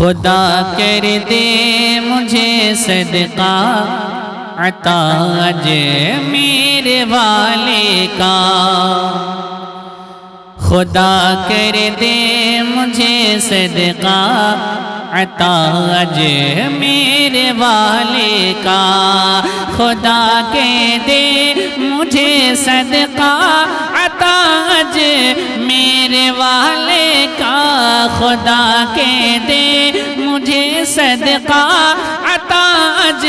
خدا کر دے مجھے صدقہ عطا اج میرے والے کا، خدا کر دے مجھے صدقہ عطا اج میرے والے کا، خدا کے دے مجھے صدقہ عطا اج میرے والے کا، خدا کے دے مجھے صدقہ عطا اج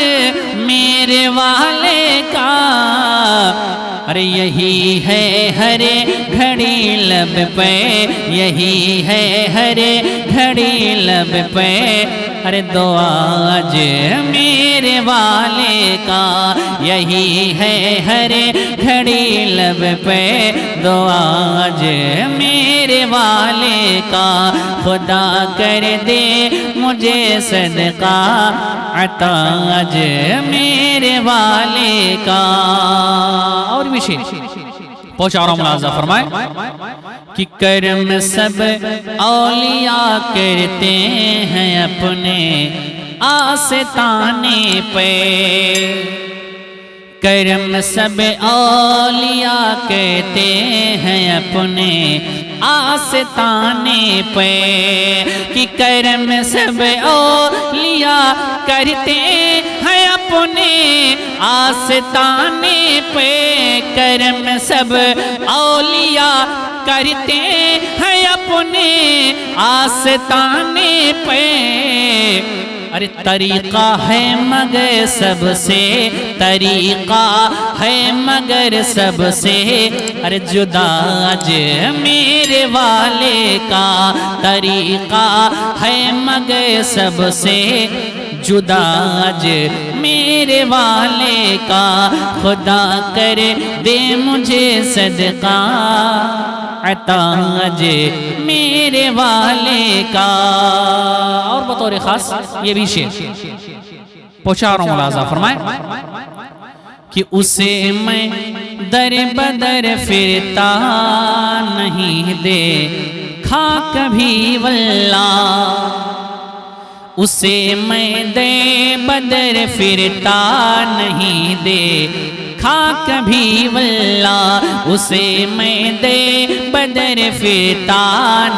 میرے والے کا۔ ارے یہی ہے ہر گھڑی لب پہ، یہی ہے ہر گھڑی لب پہ، ارے دعا اج میرے والے کا، یہی ہے ہر گھڑی لب پہ، دعا اج میرے والے کا، خدا کر دے مجھے صدقہ عطا اج میرے والے کا۔ اور بھی شیر پہنچا رہا ہوں، ملاحظہ فرمائے کہ کرم سب اولیاء کرتے ہیں اپنے آستانے پہ، کرم سب اولیاء کہتے ہیں اپنے آستانے پہ، کہ کرم سب اولیاء کرتے ہیں اپنے آستانے پہ، کرم سب اولیاء کرتے ہیں اپنے آستانے پہ، ارے طریقہ ہے مگر سب سے، طریقہ ہے مگر سب سے، ارے جدا اج میرے والے کا، طریقہ ہے مگر سب سے، جدا اج میرے والے کا، خدا کر دے مجھے صدقہ عطا اج میرے والے کا۔ اور بطور خاص یہ بھی شعر پہنچا رہا ہوں، ملاحظہ فرمائیں کہ اسے میں در بدر پھرتا نہیں دیکھا کبھی واللہ، اسے میں در بدر پھرتا نہیں دیکھا کبھی واللہ، اسے میں در بدر پھرتا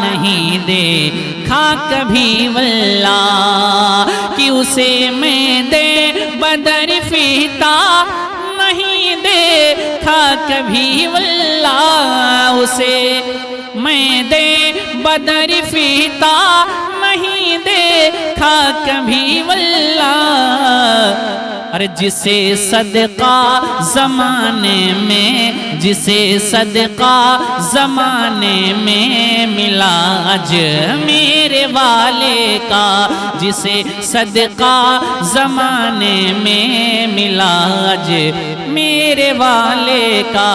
نہیں دیکھا کبھی واللہ، کہ اسے میں در بدر پھرتا نہیں دیکھا کبھی واللہ، اسے میں در بدر پھرتا نہیں دیکھا کبھی واللہ، ارے جسے صدقہ زمانے میں، جسے صدقہ زمانے میں ملا اج میرے والے کا، جسے صدقہ زمانے میں ملا اج میرے والے کا،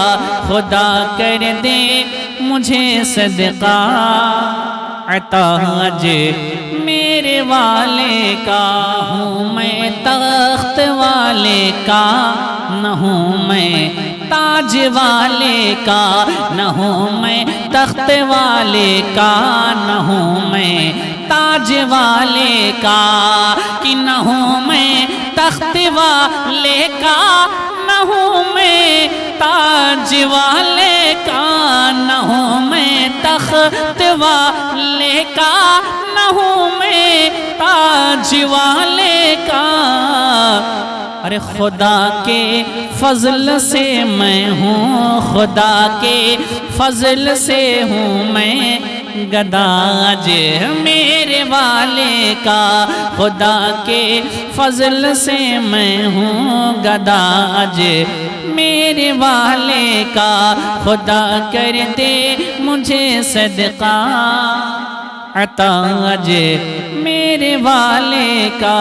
خدا کر دے مجھے صدقہ عطا اج میرے والے کا، ہوں میں تخت والے کا، نہ ہوں میں تاج والے کا، نہ ہوں میں تخت والے کا، نہ ہوں میں تاج والے کا، کہ نہ ہوں میں تخت والے کا، نہ ہوں میں تاج والے کا، نہ ہوں میں تخت والے کا، نہ ہوں میں تاج والے کا، ارے خدا کے فضل سے میں ہوں، خدا کے فضل سے ہوں میں گدا اج میرے والے کا، خدا کے فضل سے میں ہوں گدا اج میرے والے کا، خدا کر دے مجھے صدقہ عطا اج میرے والے کا۔